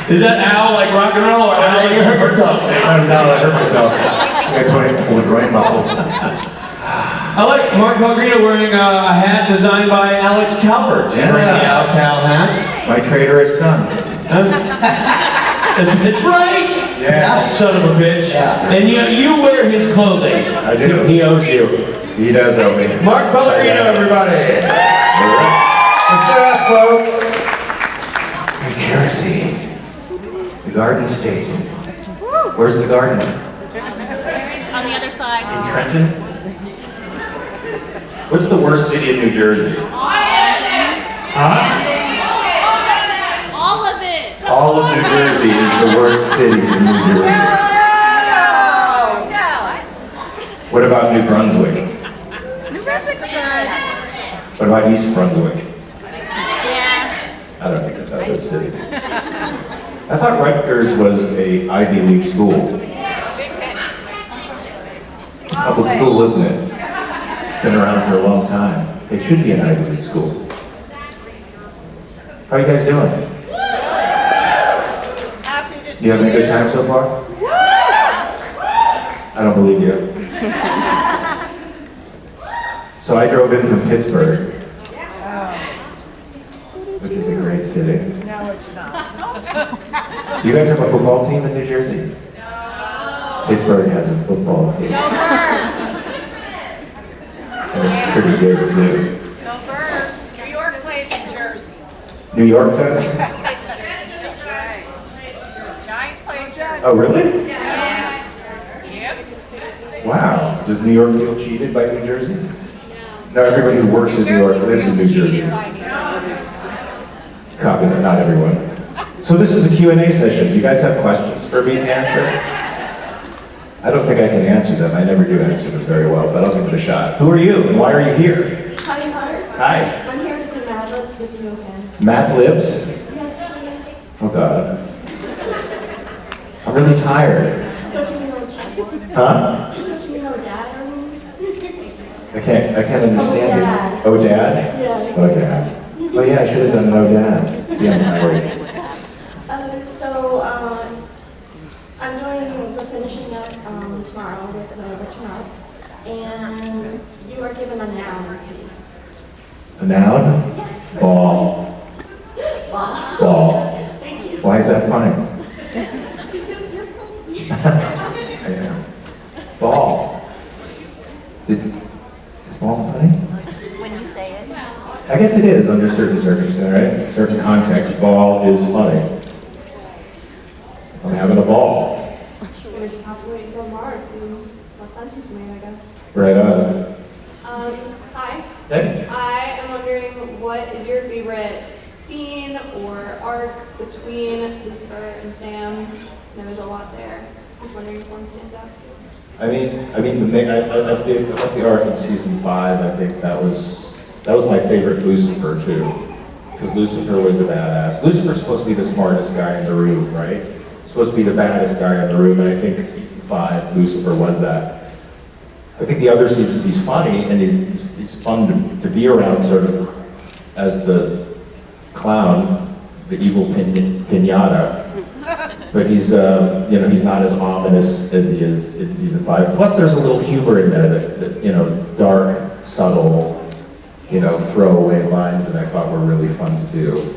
Is that Al like rock and roll or Al like hurt yourself? Sometimes Al like hurt myself. I pull a groin muscle. I like Mark Pellegrino wearing a hat designed by Alex Calvert. Yeah. Wearing the Al Cal hat. My traitorous son. It's right! Yeah. Son of a bitch. Yeah. And you wear his clothing. I do. He owes you. He does owe me. Mark Pellegrino, everybody. What's up, folks? New Jersey. The Garden State. Where's the garden? On the other side. In Trenton? What's the worst city in New Jersey? Huh? All of it. All of New Jersey is the worst city in New Jersey. What about New Brunswick? New Brunswick's good. What about East Brunswick? Yeah. I don't think it's another city. I thought Rutgers was a Ivy League school. It's a public school, isn't it? It's been around for a long time. It should be an Ivy League school. How are you guys doing? You having a good time so far? I don't believe you. So I drove in from Pittsburgh, which is a great city. No, it's not. Do you guys have a football team in New Jersey? No. Pittsburgh has a football team. Go Birds. And it's pretty good too. Go Birds. New York plays in Jersey. New York does? Giants play in Jersey. Oh, really? Yeah. Yep. Wow. Does New York feel cheated by New Jersey? No, everybody who works in New York lives in New Jersey. Copy that, not everyone. So this is a Q&A session. Do you guys have questions for me to answer? I don't think I can answer them. I never do answer them very well, but I'll give it a shot. Who are you and why are you here? Hi, Hunter. Hi. I'm here to do Mad Libs with you again. Matt Libs? Yes, please. Oh God. I'm really tired. Don't you know Huh? Don't you know Dad? I can't understand Dad. you. Oh, Dad? Yeah. Oh, Dad. Oh yeah, I should have done no Dad. See, I'm tired. I'm doing the finishing up tomorrow with Rich Up, and you are given a noun, please. A noun? Yes. Ball. Wow. Ball. Thank you. Why is that funny? Because you're funny. I am. Ball. Is ball funny? When you say it. I guess it is under certain circumstances, right? Certain context, ball is funny. I'm having a ball. We just have to wait until tomorrow to see what sentence you made, I guess. Right on. Hi. Hey. I am wondering what is your favorite scene or arc between Lucifer and Sam? I know there's a lot there. Just wondering if one stands out to you. I love the arc in season 5. I think that was my favorite Lucifer too, because Lucifer was a badass. Lucifer's supposed to be the smartest guy in the room, right? Supposed to be the baddest guy in the room, and I think in season 5, Lucifer was that. I think the other seasons he's funny and he's fun to be around, sort of as the clown, the evil pinata. But he's he's not as ominous as he is in season 5. Plus, there's a little humor in there that dark, subtle, throwaway lines that I thought were really fun to do.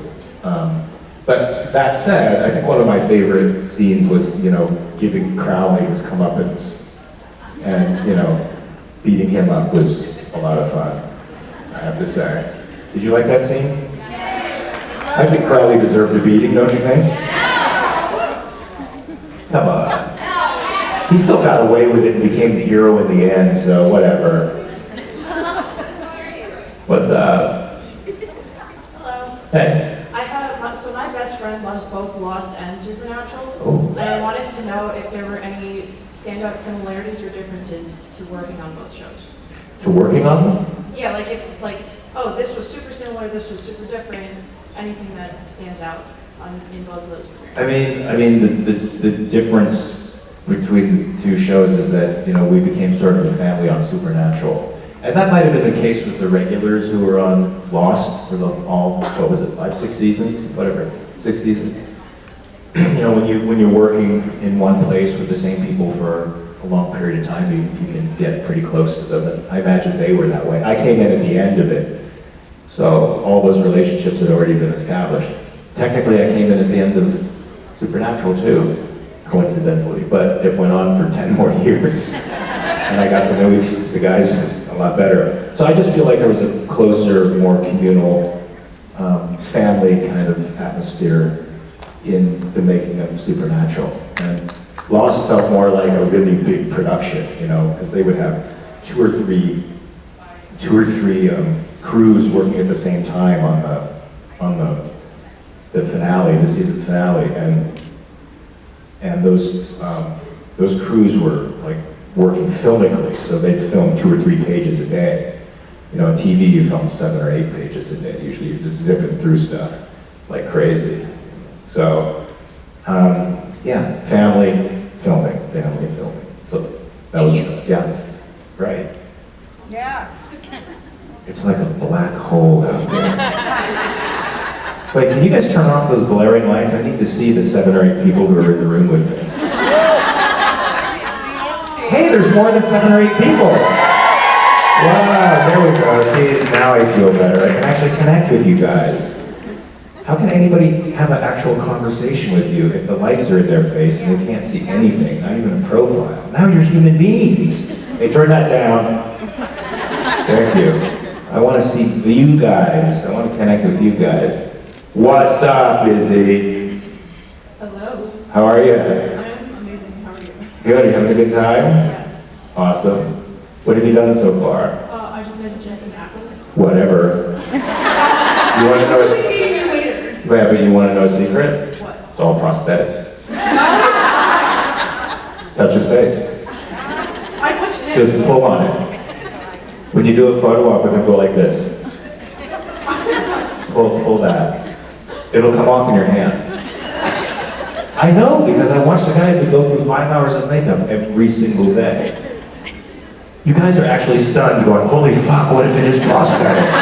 But that said, I think one of my favorite scenes was, giving Crowley his comeuppance, and, beating him up was a lot of fun, I have to say. Did you like that scene? I think Crowley deserved a beating, don't you think? Come on. He still got away with it and became the hero in the end, so whatever. What's up? Hello. Hey. So my best friend loves both Lost and Supernatural. Oh. And I wanted to know if there were any standout similarities or differences to working on both shows. To working on them? Yeah, oh, this was super similar, this was super different. Anything that stands out in both of those experiences. I mean, the difference between the two shows is that, we became sort of a family on Supernatural. And that might have been the case with the regulars who were on Lost for 5, 6 seasons, whatever, 6 seasons. you know, when you're working in one place with the same people for a long period of time, you can get pretty close to them. And I imagine they were that way. I came in at the end of it, so all those relationships had already been established. Technically, I came in at the end of Supernatural too, coincidentally, but it went on for 10 more years, and I got to know the guys a lot better. So I just feel like there was a closer, more communal, family kind of atmosphere in the making of Supernatural. And Lost felt more like a really big production, you know, because they would have two or three crews working at the same time on the finale, the season finale, and those crews were like working filmically, so they'd film 2 or 3 pages a day. You know, on TV you film 7 or 8 pages a day. Usually you're just zipping through stuff like crazy. So, yeah, family filming. So that was, yeah, right. Yeah. It's like a black hole out there. Wait, can you guys turn off those glaring lights? I need to see the 7 or 8 people who are in the room with me. Hey, there's more than 7 or 8 people. Wow, there we go. See, now I feel better. I can actually connect with you guys. How can anybody have an actual conversation with you if the lights are in their face and they can't see anything, not even a profile? Now you're human beings. Hey, turn that down. Thank you. I want to see you guys. I want to connect with you guys. What's up, Izzy? Hello. How are you? I'm amazing. How are you? Good. You having a good time? Yes. Awesome. What have you done so far? I just met Jensen Apple. Whatever. You want to know? Yeah, but you want to know a secret? What? It's all prosthetics. Touch his face. I touched it. Just pull on it. When you do a photo op with him, go like this. Pull that. It'll come off in your hand. I know, because I watched a guy who go through 5 hours of makeup every single day. You guys are actually stunned, going, holy fuck, what if it is prosthetics?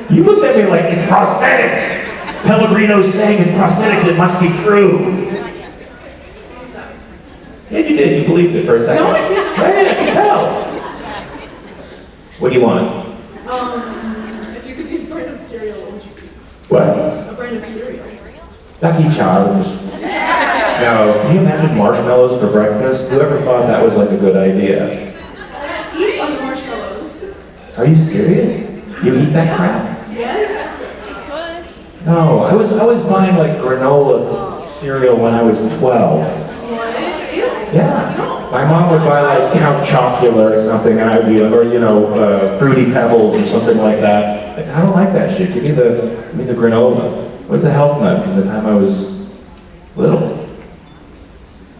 You looked at me like, it's prosthetics! Pellegrino's saying it's prosthetics, it must be true. Yeah, you did. You believed it for a second. No, I didn't. Right, I can tell. What do you want? If you could be a brand of cereal, what would you be? What? A brand of cereal. Lucky Charms. No, can you imagine marshmallows for breakfast? Whoever thought that was like a good idea? Eat on the marshmallows. Are you serious? You eat that crap? Yes. No, I was buying like granola cereal when I was 12. What? Ew. Yeah. My mom would buy like Count Chocula or something, and I'd be, or you know, Fruity Pebbles or something like that. Like, I don't like that shit. Give me the granola. What's a health nut from the time I was little?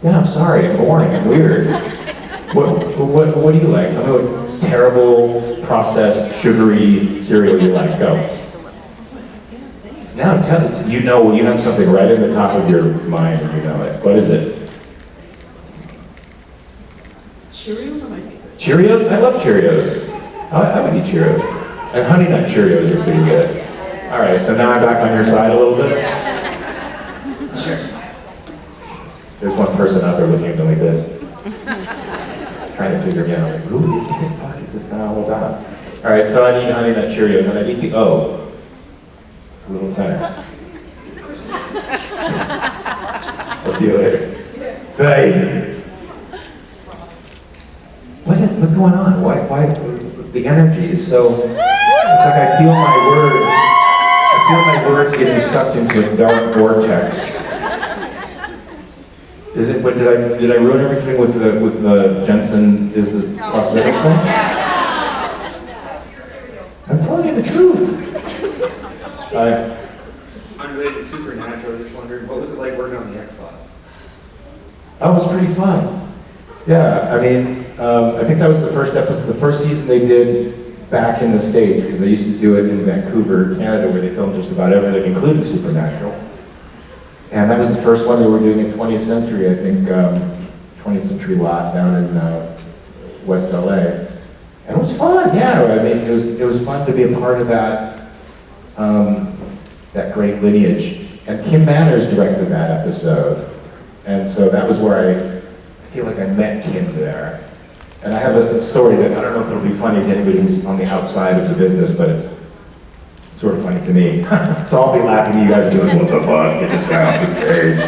Yeah, I'm sorry. I'm boring. I'm weird. What do you like? Tell me what terrible, processed, sugary cereal you like. Go. Now tell us. You know, you have something right in the top of your mind. You know it. What is it? Cheerios are my favorite. Cheerios? I love Cheerios. I would eat Cheerios. And Honey Nut Cheerios are pretty good. All right, so now I'm back on your side a little bit. Sure. There's one person out there looking at me like this, trying to figure me out. Like, who the fuck is this guy all about? All right, so I need Honey Nut Cheerios, and I need the O. A little center. I'll see you later. Hey. What's going on? Why the energy is so, it's like I feel my words getting sucked into a dark vortex. Is it, did I ruin everything with the Jensen, is the prosthetic thing? I'm telling you the truth. Unrelated to Supernatural, I just wondered, what was it like working on the Xbox? That was pretty fun. Yeah, I mean, I think that was the first episode, the first season they did back in the States, because they used to do it in Vancouver, Canada, where they filmed just about everything, including Supernatural. And that was the first one they were doing in 20th Century, I think, 20th Century lot down in West LA. And it was fun, yeah. I mean, it was fun to be a part of that, that great lineage. And Kim Manners directed that episode. And so that was where I feel like I met Kim there. And I have a story that I don't know if it'll be funny to anybody who's on the outside of the business, but it's sort of funny to me. So I'll be laughing, you guys will be like, what the fuck, get this guy off the stage.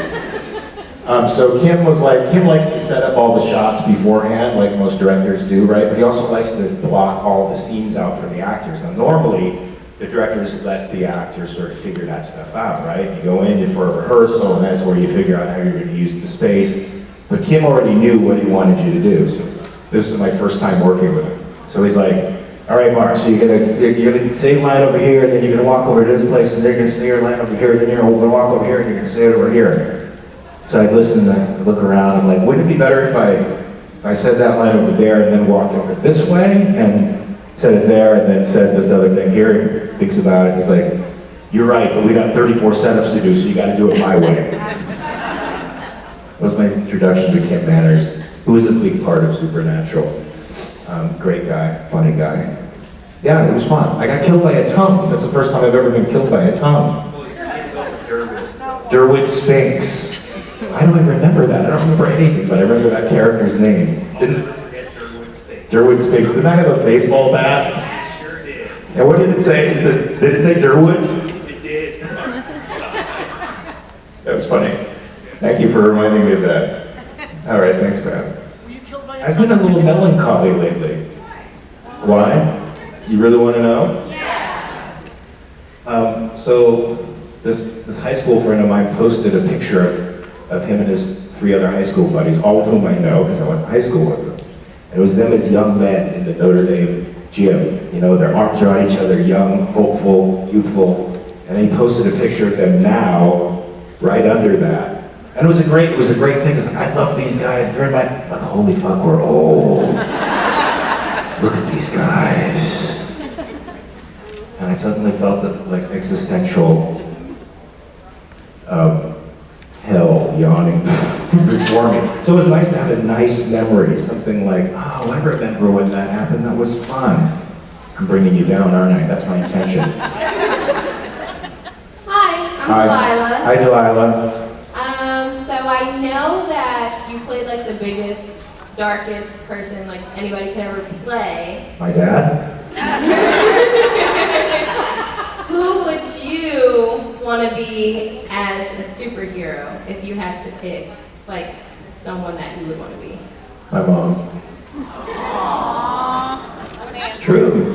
So Kim likes to set up all the shots beforehand, like most directors do, right? But he also likes to block all the scenes out for the actors. Now normally, the directors let the actors sort of figure that stuff out, right? You go in for a rehearsal, and that's where you figure out how you're going to use the space. But Kim already knew what he wanted you to do, so this is my first time working with him. So he's like, all right, Mark, so you're gonna say a line over here, and then you're gonna walk over to this place, and they're gonna say your line over here, and then you're gonna walk over here, and you're gonna say it over here. So I listen, and I look around, I'm like, wouldn't it be better if I said that line over there, and then walked over this way, and said it there, and then said this other thing here? He thinks about it, he's like, you're right, but we got 34 setups to do, so you gotta do it my way. That was my introduction to Kim Manners, who was a big part of Supernatural. Great guy, funny guy. Yeah, it was fun. I got killed by a tongue. That's the first time I've ever been killed by a tongue. Derwit Spinks. Why do I remember that? I don't remember anything, but I remember that character's name. Derwit Spinks. Didn't I have a baseball bat? Sure did. And what did it say? Did it say Derwit? It did. That was funny. Thank you for reminding me of that. All right, thanks, man. I've been a little melancholy lately. Why? You really want to know? Yes. So this high school friend of mine posted a picture of him and his 3 other high school buddies, all of whom I know because I went to high school with them. And it was them as young men in the Notre Dame gym. You know, their arms are on each other, young, hopeful, youthful. And then he posted a picture of them now, right under that. And it was a great thing, because I love these guys. They're in my, like, holy fuck, we're old. Look at these guys. And I suddenly felt that, like, existential hell yawning before me. So it was nice to have a nice memory, something like, oh, I remember when that happened, that was fun. I'm bringing you down, aren't I? That's my intention. Hi, I'm Delilah. Hi, Delilah. So I know that you played like the biggest, darkest person like anybody could ever play. My dad? Who would you want to be as a superhero if you had to pick like someone that you would want to be? My mom. It's true.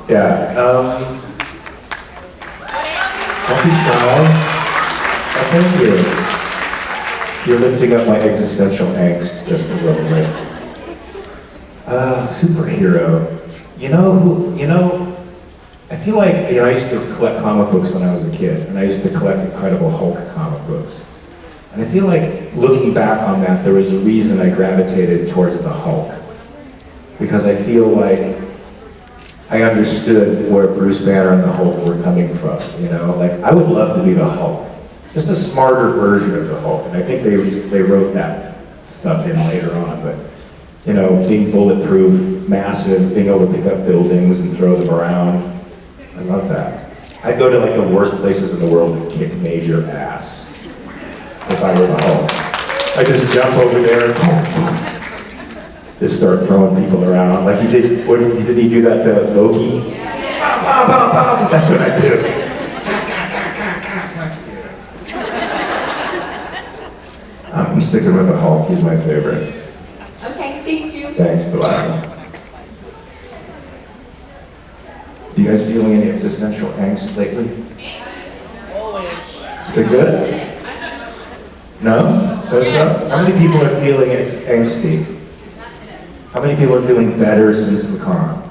Yeah. Don't be shy. Oh, thank you. You're lifting up my existential angst just a little bit. Superhero. I feel like, I used to collect comic books when I was a kid, and I used to collect Incredible Hulk comic books. And I feel like, looking back on that, there was a reason I gravitated towards the Hulk. Because I feel like I understood where Bruce Banner and the Hulk were coming from, Like, I would love to be the Hulk. Just a smarter version of the Hulk, and I think they wrote that stuff in later on, but, being bulletproof, massive, being able to pick up buildings and throw them around, I love that. I'd go to like the worst places in the world and kick major ass if I were the Hulk. I'd just jump over there and just start throwing people around, like he did, did he do that to Loki? That's what I do. I'm sticking with the Hulk, he's my favorite. Okay, thank you. Thanks, Delilah. You guys feeling any existential angst lately? Been good? No? So? How many people are feeling angsty? How many people are feeling better since the con?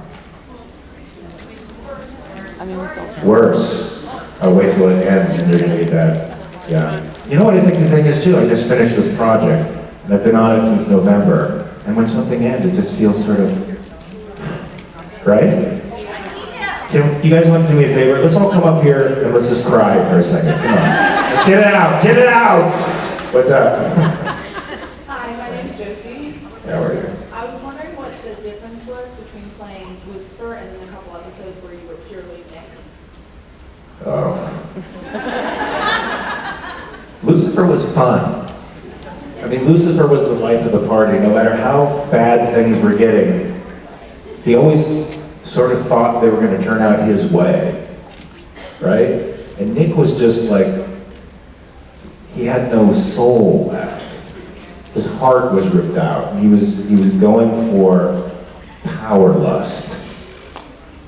Worse. I'll wait till it ends and you're gonna get that. Yeah. You know what I think the thing is too? I just finished this project and I've been on it since November. And when something ends, it just feels sort of, right? You guys want to do me a favor? Let's all come up here and let's just cry for a second. Come on. Let's get it out. Get it out. What's up? Hi, my name's Josie. How are you? I was wondering what the difference was between playing Lucifer and then a couple episodes where you were purely Nick. Oh. Lucifer was fun. I mean, Lucifer was the life of the party. No matter how bad things were getting, he always sort of thought they were going to turn out his way, right? And Nick was just like, he had no soul left. His heart was ripped out. He was going for power lust.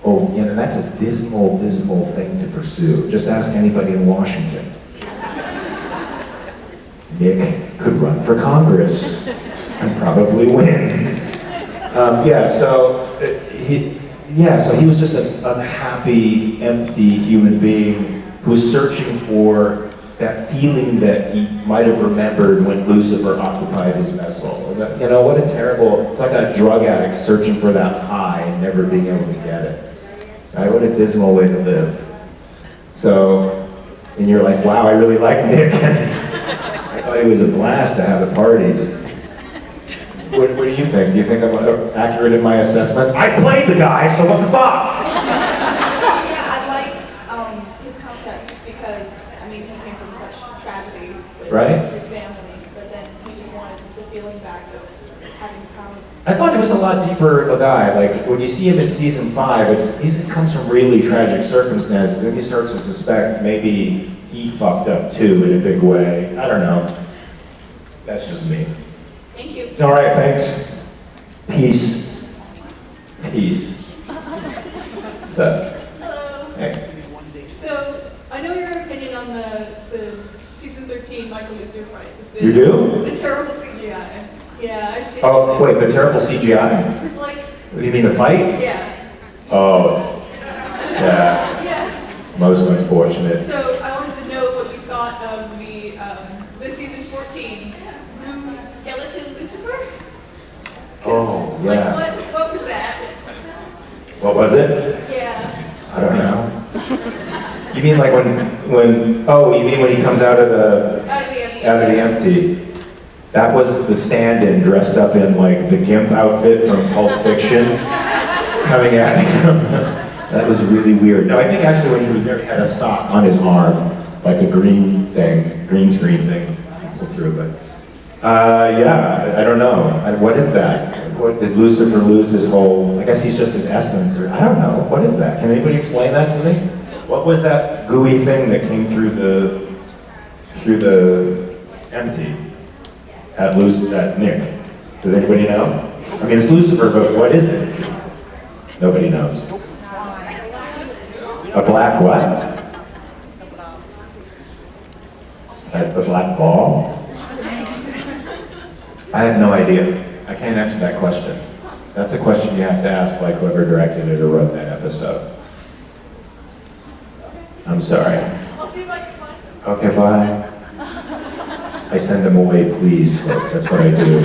Oh, you know, that's a dismal, dismal thing to pursue. Just ask anybody in Washington. Nick could run for Congress and probably win. So he was just an unhappy, empty human being who was searching for that feeling that he might have remembered when Lucifer occupied his vessel. You know, what a terrible, it's like a drug addict searching for that high and never being able to get it. Right? What a dismal way to live. So, and you're like, wow, I really like Nick. I thought he was a blast to have at parties. What do you think? Do you think I'm accurate in my assessment? I played the guy, so what the fuck? Yeah, I liked his concept because, I mean, he came from such tragedy with Right? his family, but then he just wanted the feeling back of having power. I thought he was a lot deeper of a guy. Like, when you see him in season 5, he comes from really tragic circumstances, and he starts to suspect maybe he fucked up too in a big way. I don't know. That's just me. Thank you. All right, thanks. Peace. Peace. So, Hello. hey. So, I know your opinion on the season 13 Michael Lucifer fight. You do? The terrible CGI. Yeah, I've seen Oh, it. wait, the terrible CGI? It's like, You mean the fight? yeah. Oh, yeah. Yeah. Most unfortunate. So, I wanted to know what you thought of the season 14, Skeleton Lucifer? 'Cause, Oh, yeah. Like, what was that? What was it? Yeah. I don't know. You mean like you mean when he comes out of the Out of the empty. That was the stand-in dressed up in like the Gimp outfit from Pulp Fiction, coming at me from, that was really weird. No, I think actually when he was there, he had a sock on his arm, like a green screen thing, pulled through, but, yeah, I don't know. What is that? What, did Lucifer lose his whole, I guess he's just his essence, or, I don't know, what is that? Can anybody explain that to me? What was that gooey thing that came through the empty? At Nick. Does anybody know? I mean, it's Lucifer, but what is it? Nobody knows. A black what? A black ball? I have no idea. I can't answer that question. That's a question you have to ask like whoever directed it or wrote that episode. I'm sorry. I'll see if I can find them. Okay, bye. I send them away pleased, folks. That's what I do.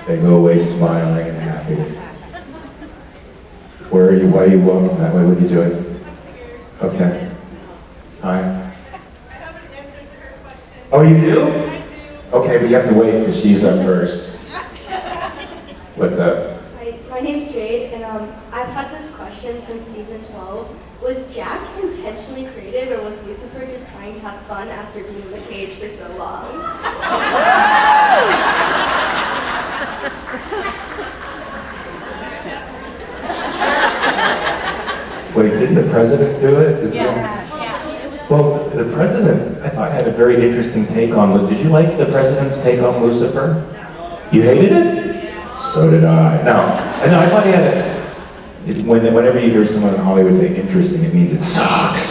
They go away smiling and happy. Where are you? Why are you walking that way? What are you doing? Okay. Hi. Oh, you do? Okay, but you have to wait because she's up first. What's up? Hi, my name's Jade, and I've had this question since season 12. Was Jack intentionally creative, or was Lucifer just trying to have fun after being in the cage for so long? Wait, didn't the president do it? Isn't it? Yeah. Well, the president, I thought, had a very interesting take on. Did you like the president's take on Lucifer? You hated it? So did I. No, I thought he had a. Whenever you hear someone in Hollywood say interesting, it means it sucks.